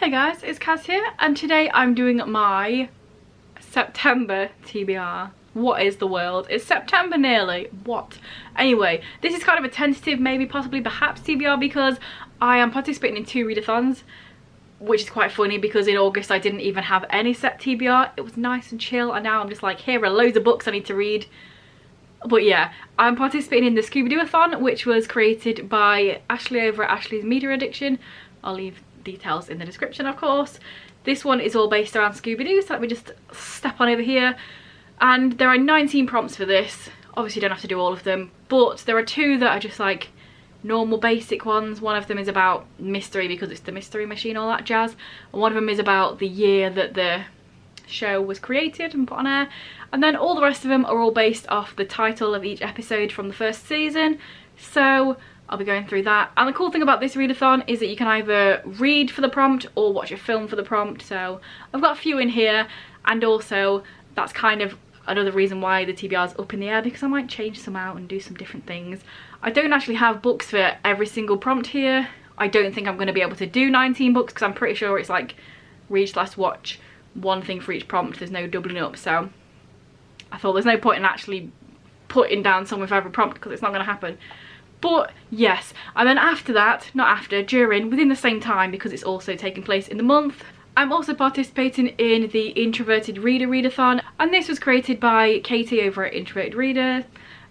Hey guys, it's Kaz here, and today I'm doing my September TBR. What is the world? It's September nearly. What? Anyway, this is kind of a tentative, maybe, possibly, perhaps TBR because I am participating in 2 readathons, which is quite funny because in August I didn't even have any Sept TBR. It was nice and chill, and now I'm just like, here are loads of books I need to read. But yeah, I'm participating in the Scoobyathon, which was created by Ashley over at Ashley's Media Addiction. I'll leave details in the description, of course. This one is all based around ScoobyDoo, so let me just step on over here. And there are 19 prompts for this. Obviously you don't have to do all of them, but there are 2 that are just like normal basic ones. One of them is about mystery because it's the mystery machine, all that jazz. And one of them is about the year that the show was created and put on air. And then all the rest of them are all based off the title of each episode from the first season. So I'll be going through that. And the cool thing about this readathon is that you can either read for the prompt or watch a film for the prompt. So I've got a few in here, and also that's kind of another reason why the TBR is up in the air, because I might change some out and do some different things. I don't actually have books for every single prompt here. I don't think I'm going to be able to do 19 books because I'm pretty sure it's like read/watch one thing for each prompt. There's no doubling up, so I thought there's no point in actually putting down someone for every prompt because it's not going to happen. But yes, and then after that, not after, during, within the same time, because it's also taking place in the month, I'm also participating in the Introverted Readathon, and this was created by Katie over at Introverted Reader,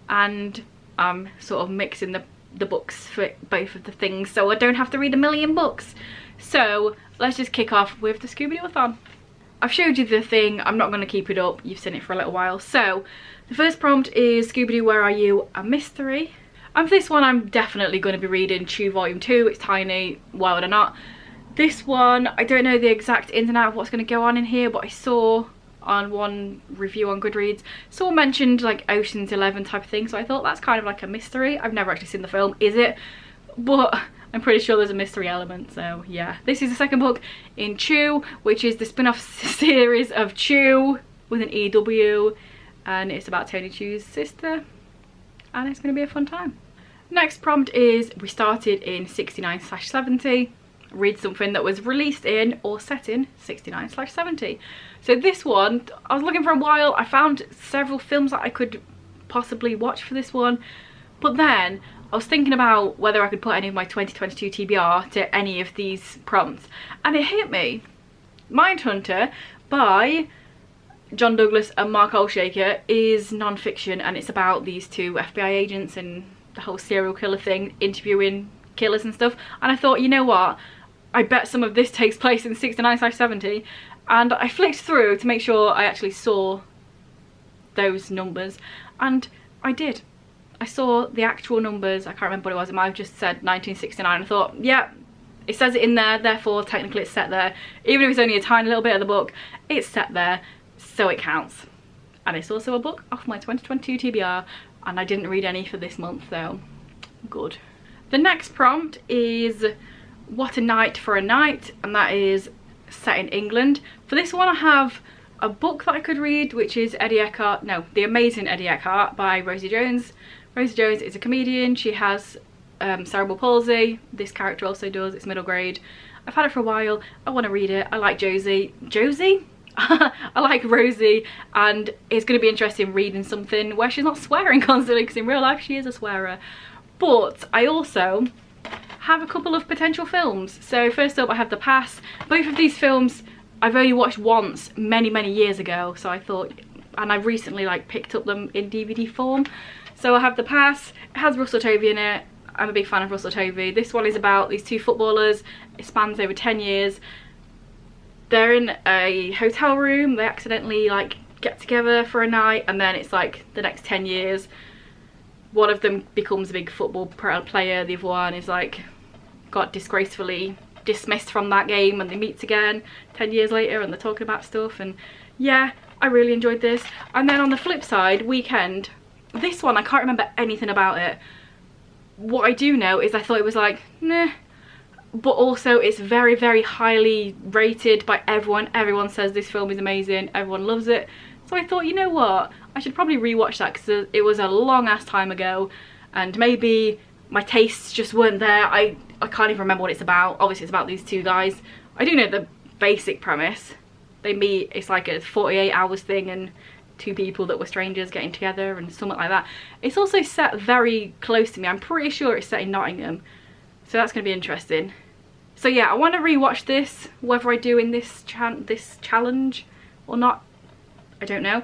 and I'm sort of mixing the books for both of the things so I don't have to read a million books. So let's just kick off with the Scoobyathon. I've showed you the thing, I'm not going to keep it up, you've seen it for a little while. So the first prompt is ScoobyDoo, Where Are You? A Mystery. And for this one I'm definitely going to be reading Chew Volume 2, it's tiny, why would I not? This one, I don't know the exact ins and out of what's going to go on in here, but I saw on one review on Goodreads, someone mentioned like Ocean's 11 type of thing, so I thought that's kind of like a mystery. I've never actually seen the film, is it? But I'm pretty sure there's a mystery element, so yeah. This is the second book in Chew, which is the spin-off series of Chew with an EW, and it's about Tony Chew's sister, and it's going to be a fun time. Next prompt is, we started in 69/70. Read something that was released in or set in 69/70. So this one, I was looking for a while, I found several films that I could possibly watch for this one, but then I was thinking about whether I could put any of my 2022 TBR to any of these prompts, and it hit me. Mindhunter by John Douglas and Mark Olshaker is non-fiction, and it's about these 2 FBI agents and the whole serial killer thing, interviewing killers and stuff. And I thought, you know what, I bet some of this takes place in 69/70, and I flicked through to make sure I actually saw those numbers, and I did. I saw the actual numbers. I can't remember what it was. It might have just said 1969. I thought, yeah, it says it in there, therefore technically it's set there. Even if it's only a tiny little bit of the book, it's set there, so it counts. And it's also a book off my 2022 TBR, and I didn't read any for this month, so good. The next prompt is What a Night for a Night, and that is set in England. For this one I have a book that I could read, which is The Amazing Eddie Eckhart by Rosie Jones. Rosie Jones is a comedian. She has cerebral palsy. This character also does. It's middle grade. I've had it for a while. I want to read it. I like Josie. I like Rosie, and it's going to be interesting reading something where she's not swearing constantly, because in real life she is a swearer. But I also have a couple of potential films. So first up I have The Pass. Both of these films I've only watched once many years ago, so I thought, and I recently like picked up them in DVD form. So I have The Pass. It has Russell Tovey in it. I'm a big fan of Russell Tovey. This one is about these 2 footballers. It spans over 10 years. They're in a hotel room. They accidentally like get together for a night, and then it's like the next 10 years one of them becomes a big football player, the other one is like got disgracefully dismissed from that game, and they meet again 10 years later and they're talking about stuff. And yeah, I really enjoyed this. And then on the flip side, Weekend. This one I can't remember anything about it. What I do know is I thought it was like nah, but also it's very highly rated by everyone. Everyone says this film is amazing, everyone loves it. So I thought, you know what, I should probably rewatch that, because it was a long ass time ago and maybe my tastes just weren't there. I can't even remember what it's about. Obviously it's about these 2 guys. I do know the basic premise. They meet, it's like a 48 hours thing, and two people that were strangers getting together and something like that. It's also set very close to me. I'm pretty sure it's set in Nottingham, so that's going to be interesting. So yeah, I want to rewatch this, whether I do in this challenge or not, I don't know.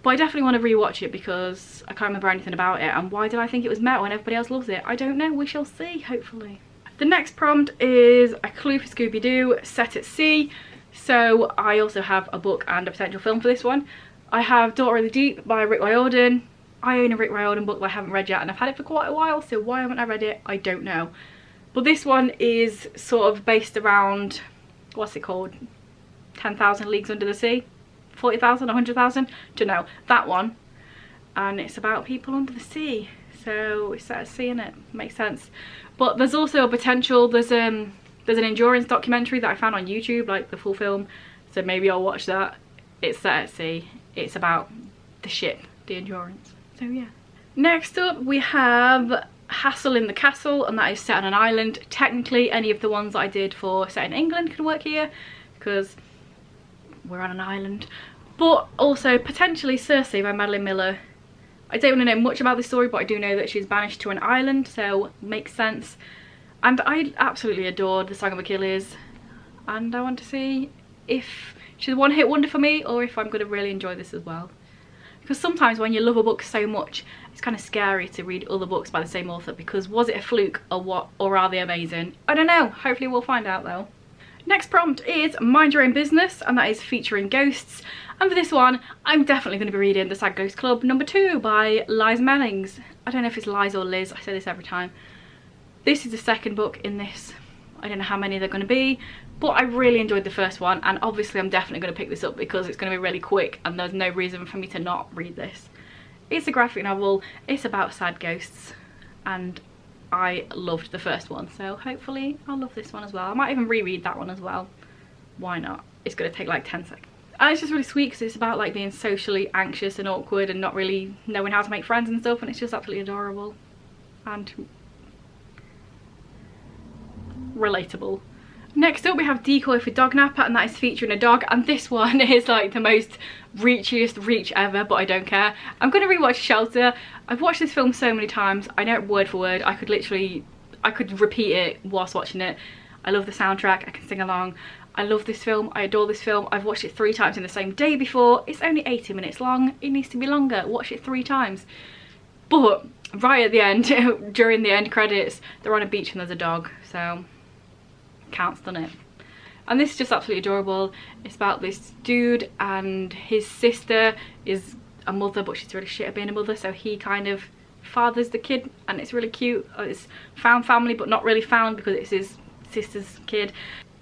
But I definitely want to rewatch it because I can't remember anything about it, and why did I think it was meta when everybody else loves it? I don't know, we shall see, hopefully. The next prompt is a clue for ScoobyDoo, set at sea. So I also have a book and a potential film for this one. I have Daughter of the Deep by Rick Riordan. I own a Rick Riordan book that I haven't read yet, and I've had it for quite a while, so why haven't I read it? I don't know. But this one is sort of based around, what's it called? 10,000 Leagues Under the Sea? 40,000, 100,000? Don't know. That one. And it's about people under the sea. So it's set at sea, innit? Makes sense. But there's also a potential, there's an endurance documentary that I found on YouTube, like the full film. So maybe I'll watch that. It's set at sea. It's about the ship, the Endurance. So yeah. Next up we have Hassle in the Castle, and that is set on an island. Technically any of the ones that I did for set in England can work here because we're on an island. But also potentially Circe by Madeline Miller. I don't know much about this story, but I do know that she's banished to an island, so makes sense. And I absolutely adored The Song of Achilles, and I want to see if she's a one-hit wonder for me or if I'm going to really enjoy this as well. Because sometimes when you love a book so much, it's kind of scary to read other books by the same author, because was it a fluke or what, or are they amazing? I don't know, hopefully we'll find out though. Next prompt is Mind Your Own Business, and that is featuring ghosts. And for this one, I'm definitely going to be reading The Sad Ghost Club #2 by Liz Mellings. I don't know if it's Liz or Liz, I say this every time. This is the second book in this. I don't know how many they're going to be, but I really enjoyed the first one, and obviously I'm definitely going to pick this up because it's going to be really quick and there's no reason for me to not read this. It's a graphic novel, it's about sad ghosts, and I loved the first one, so hopefully I'll love this one as well. I might even reread that one as well. Why not? It's going to take like 10 seconds. And it's just really sweet because it's about like being socially anxious and awkward and not really knowing how to make friends and stuff, and it's just absolutely adorable and relatable. Next up we have Decoy for Dognapper, and that is featuring a dog, and this one is like the most reachiest reach ever, but I don't care. I'm going to rewatch Shelter. I've watched this film so many times, I know it word for word. I could repeat it whilst watching it. I love the soundtrack, I can sing along. I love this film, I adore this film. I've watched it 3 times in the same day before. It's only 80 minutes long, it needs to be longer. Watch it 3 times. But right at the end, during the end credits, they're on a beach and there's a dog, so counts, doesn't it? And this is just absolutely adorable. It's about this dude, and his sister is a mother, but she's really shit at being a mother, so he kind of fathers the kid, and it's really cute. It's found family, but not really found because it's his sister's kid.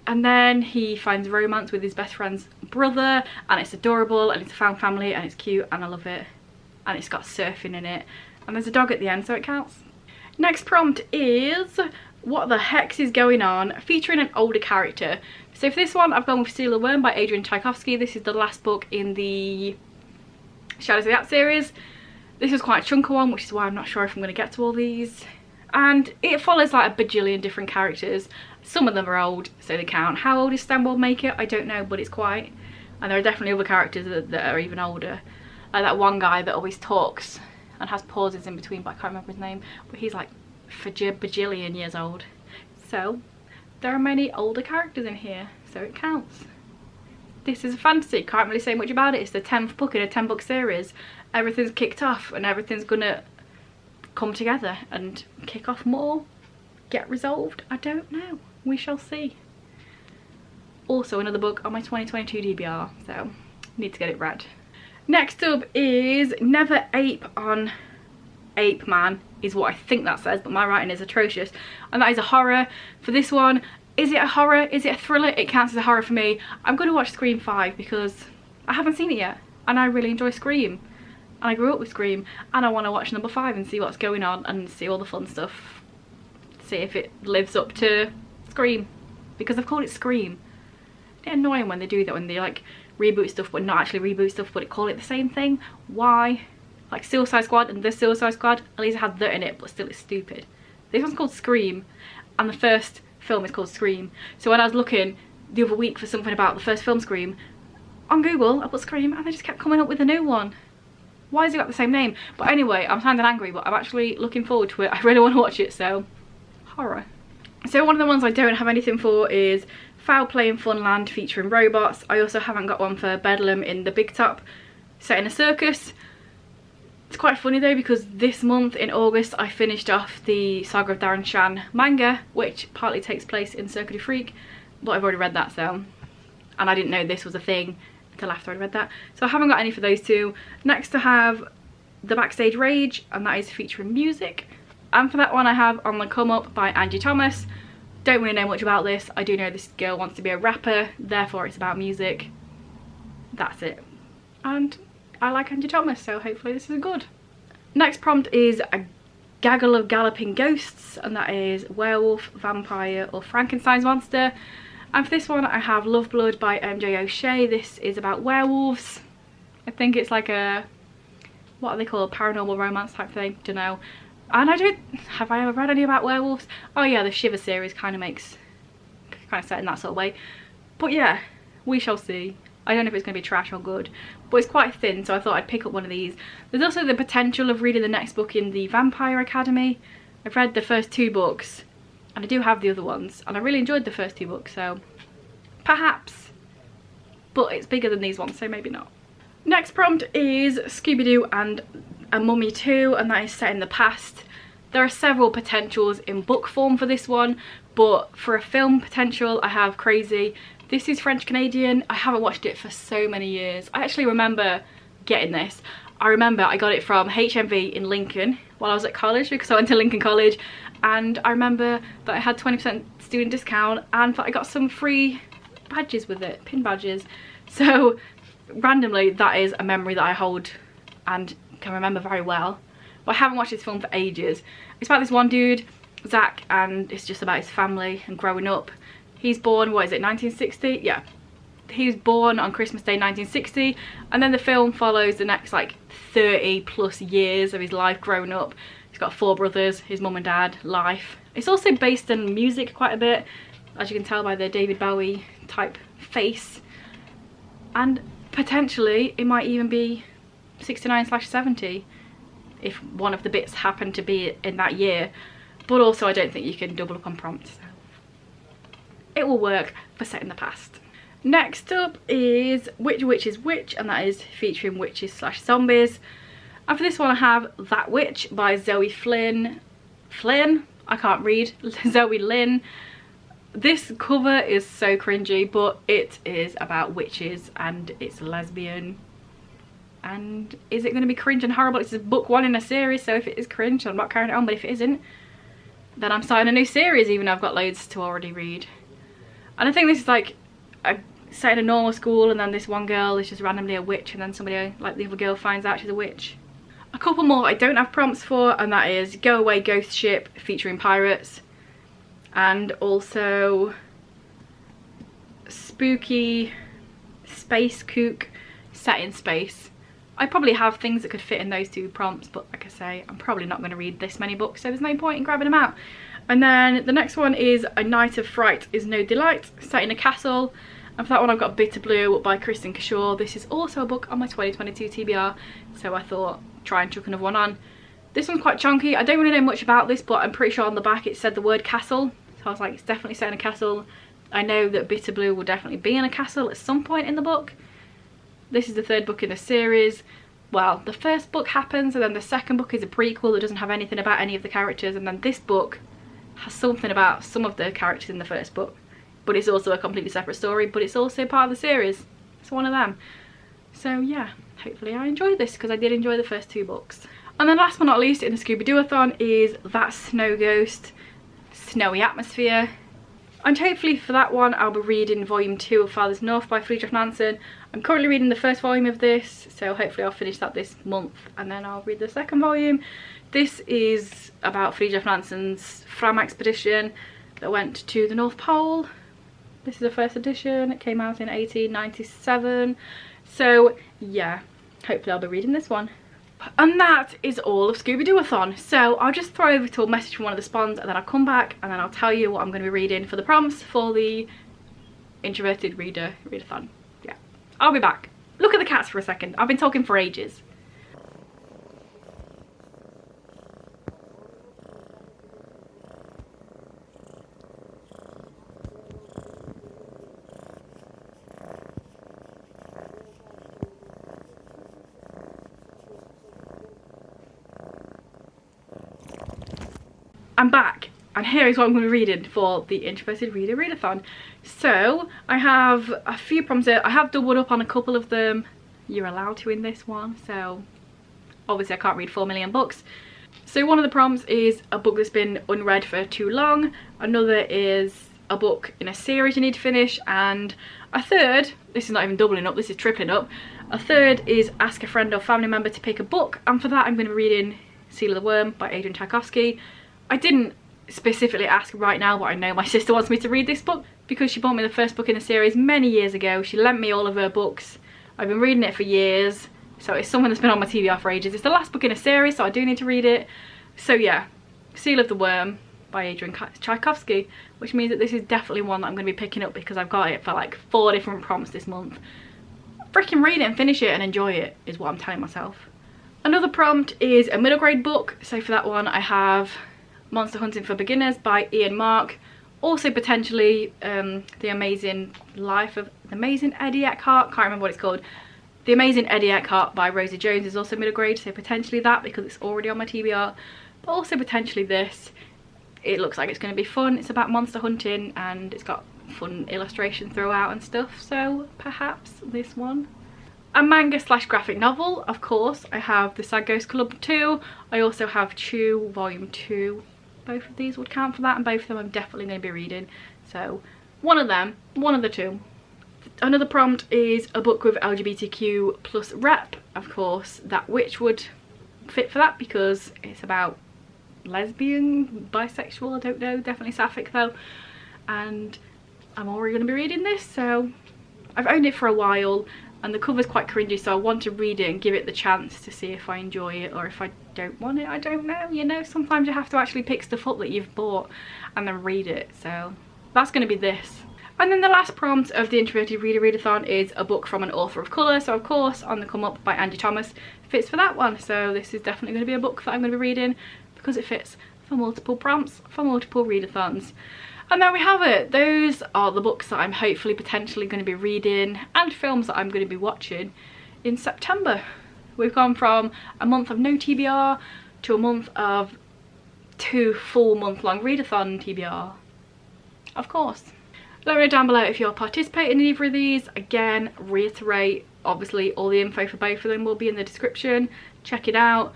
And then he finds romance with his best friend's brother, and it's adorable, and it's a found family, and it's cute, and I love it. And it's got surfing in it, and there's a dog at the end, so it counts. Next prompt is What the Hex is Going On, featuring an older character. So for this one, I've gone with Steal the Worm by Adrian Tchaikovsky. This is the last book in the Shadows of the Act series. This is quite a chunky one, which is why I'm not sure if I'm going to get to all these. And it follows like a bajillion different characters. Some of them are old, so they count. How old is Stanwell Maker? I don't know, but it's quite. And there are definitely other characters that are even older. Like that one guy that always talks and has pauses in between, but I can't remember his name. But he's like bajillion years old. So there are many older characters in here, so it counts. This is a fantasy, can't really say much about it. It's the 10th book in a 10-book series. Everything's kicked off and everything's gonna come together and kick off more, get resolved. I don't know, we shall see. Also another book on my 2022 DBR, so need to get it read. Next up is Never Ape on Ape Man, is what I think that says, but my writing is atrocious. And that is a horror. For this one, is it a horror? Is it a thriller? It counts as a horror for me. I'm going to watch Scream 5 because I haven't seen it yet, and I really enjoy Scream. And I grew up with Scream, and I want to watch number 5 and see what's going on and see all the fun stuff. See if it lives up to Scream, because I've called it Scream. It's annoying when they do that, when they like reboot stuff but not actually reboot stuff but call it the same thing. Why? Like Suicide Squad and The Suicide Squad, at least it had that in it, but still it's stupid. This one's called Scream, and the first film is called Scream. So when I was looking, the other week for something about the first film Scream. On Google, I put Scream and they just kept coming up with a new one. Why has it got the same name? But anyway, I'm kind of angry, but I'm actually looking forward to it. I really want to watch it, so horror. So one of the ones I don't have anything for is Foul Play in Funland featuring robots. I also haven't got one for Bedlam in the Big Top set in a circus. It's quite funny though, because this month in August I finished off the Saga of Darren Shan manga, which partly takes place in Cirque du Freak, but I've already read that, so, and I didn't know this was a thing until after I read that, so I haven't got any for those two. Next I have The Backstage Rage, and that is featuring music, and for that one I have On the Come Up by Angie Thomas. Don't really know much about this. I do know this girl wants to be a rapper, therefore it's about music. That's it. And I like Angie Thomas, so hopefully this is good. Next prompt is A Gaggle of Galloping Ghosts, and that is werewolf, vampire or Frankenstein's monster. And for this one I have Love Blood by MJ O'Shea. This is about werewolves. I think it's like a, what are they called, paranormal romance type thing, don't know. And have I ever read any about werewolves? Oh yeah, the Shiver series kind of set in that sort of way. But yeah, we shall see. I don't know if it's going to be trash or good, but it's quite thin, so I thought I'd pick up one of these. There's also the potential of reading the next book in the Vampire Academy. I've read the first 2 books, and I do have the other ones, and I really enjoyed the first 2 books, so perhaps. But it's bigger than these ones, so maybe not. Next prompt is Scooby-Doo and A Mummy 2, and that is set in the past. There are several potentials in book form for this one, but for a film potential I have Crazy. This is French Canadian. I haven't watched it for so many years. I actually remember getting this. I remember I got it from HMV in Lincoln while I was at college, because I went to Lincoln College, and I remember that I had 20% student discount and that I got some free badges with it, pin badges. So randomly that is a memory that I hold and can remember very well. But I haven't watched this film for ages. It's about this one dude, Zach, and it's just about his family and growing up. He's born, what is it, 1960? Yeah. He was born on Christmas Day 1960, and then the film follows the next like 30 plus years of his life growing up. He's got 4 brothers, his mum and dad, life. It's also based on music quite a bit, as you can tell by the David Bowie type face. And potentially it might even be 69/70 if one of the bits happened to be in that year. But also I don't think you can double up on prompts, so it will work for set in the past. Next up is Which Witch is Which, and that is featuring witches/zombies. And for this one I have That Witch by Zoe Flynn. I can't read. Zoe Lynn. This cover is so cringy, but it is about witches and it's lesbian. And is it going to be cringe and horrible? It's book 1 in a series, so if it is cringe I'm not carrying it on, but if it isn't, then I'm starting a new series, even though I've got loads to already read. And I think this is like set in a normal school, and then this one girl is just randomly a witch, and then somebody, like the other girl, finds out she's a witch. A couple more I don't have prompts for, and that is Go Away Ghost Ship featuring pirates, and also Spooky Space Kook set in space. I probably have things that could fit in those 2 prompts, but like I say, I'm probably not going to read this many books, so there's no point in grabbing them out. And then the next one is A Night of Fright is No Delight, set in a castle. And for that one I've got Bitter Blue by Kristen Kashaw. This is also a book on my 2022 TBR, so I thought try and chuck another one on. This one's quite chunky. I don't really know much about this, but I'm pretty sure on the back it said the word castle, so I was like, it's definitely set in a castle. I know that Bitter Blue will definitely be in a castle at some point in the book. This is the 3rd book in the series. Well, the first book happens, and then the second book is a prequel that doesn't have anything about any of the characters, and then this book has something about some of the characters in the first book, but it's also a completely separate story, but it's also part of the series. It's one of them. So yeah, hopefully I enjoyed this, because I did enjoy the first 2 books. And then last but not least in the Scooby-Dooathon is That Snow Ghost, Snowy Atmosphere. And hopefully for that one I'll be reading volume 2 of Farthest North by Friedrich Nansen. I'm currently reading the first volume of this, so hopefully I'll finish that this month, and then I'll read the second volume. This is about Friedrich Nansen's Fram expedition that went to the North Pole. This is the first edition. It came out in 1897. So yeah, hopefully I'll be reading this one. And that is all of Scooby-Dooathon. So I'll just throw over to a message from one of the spawns, and then I'll come back and then I'll tell you what I'm going to be reading for the prompts for the Introverted Readathon. Yeah, I'll be back. Look at the cats for a second. I've been talking for ages. I'm back, and here is what I'm going to be reading for the Introverted Readathon. So I have a few prompts here. I have doubled up on a couple of them. You're allowed to in this one, so obviously I can't read 4 million books. So one of the prompts is a book that's been unread for too long. Another is a book in a series you need to finish, and a third, this is not even doubling up, this is tripling up. A third is ask a friend or family member to pick a book, and for that I'm going to be reading Seal of the Worm by Adrian Tchaikovsky. I didn't specifically ask right now, but I know my sister wants me to read this book because she bought me the first book in the series many years ago. She lent me all of her books. I've been reading it for years, so it's someone that's been on my TBR for ages. It's the last book in a series, so I do need to read it. So yeah, Seal of the Worm by Adrian Tchaikovsky, which means that this is definitely one that I'm going to be picking up because I've got it for like 4 different prompts this month. Freaking read it and finish it and enjoy it is what I'm telling myself. Another prompt is a middle grade book, so for that one I have Monster Hunting for Beginners by Ian Mark. Also potentially The Amazing Life of the Amazing Eddie Eckhart, can't remember what it's called. The Amazing Eddie Eckhart by Rosie Jones is also middle grade, so potentially that because it's already on my TBR. But also potentially this. It looks like it's going to be fun. It's about monster hunting and it's got fun illustration throughout and stuff, so perhaps this one. A manga / graphic novel, of course. I have The Sad Ghost Club 2. I also have Chew Volume 2. Both of these would count for that, and both of them I'm definitely going to be reading. So one of them, one of the two. Another prompt is a book with LGBTQ plus rep, of course. That Witch would fit for that because it's about lesbian, bisexual, I don't know, definitely sapphic though. And I'm already going to be reading this, so I've owned it for a while and the cover's quite cringy, so I want to read it and give it the chance to see if I enjoy it, or if I don't want it, I don't know. You know, sometimes you have to actually pick stuff up that you've bought and then read it, so that's going to be this. And then the last prompt of the Introverted Readathon is a book from an author of colour, so of course On the Come Up by Angie Thomas fits for that one. So this is definitely going to be a book that I'm going to be reading because it fits for multiple prompts, for multiple readathons. And there we have it. Those are the books that I'm hopefully potentially going to be reading and films that I'm going to be watching in September. We've gone from a month of no TBR to a month of 2 full month-long readathon TBR. Of course. Let me know down below if you're participating in either of these. Again, reiterate, obviously all the info for both of them will be in the description. Check it out.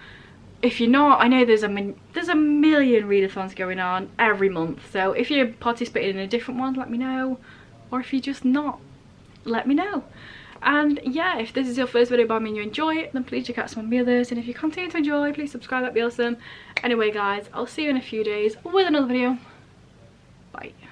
If you're not, I know there's a million readathons going on every month, so if you're participating in a different one, let me know, or if you're just not, let me know. And yeah, if this is your first video by me and you enjoy it, then please check out some of my others, and if you continue to enjoy, please subscribe, that'd be awesome. Anyway guys, I'll see you in a few days with another video.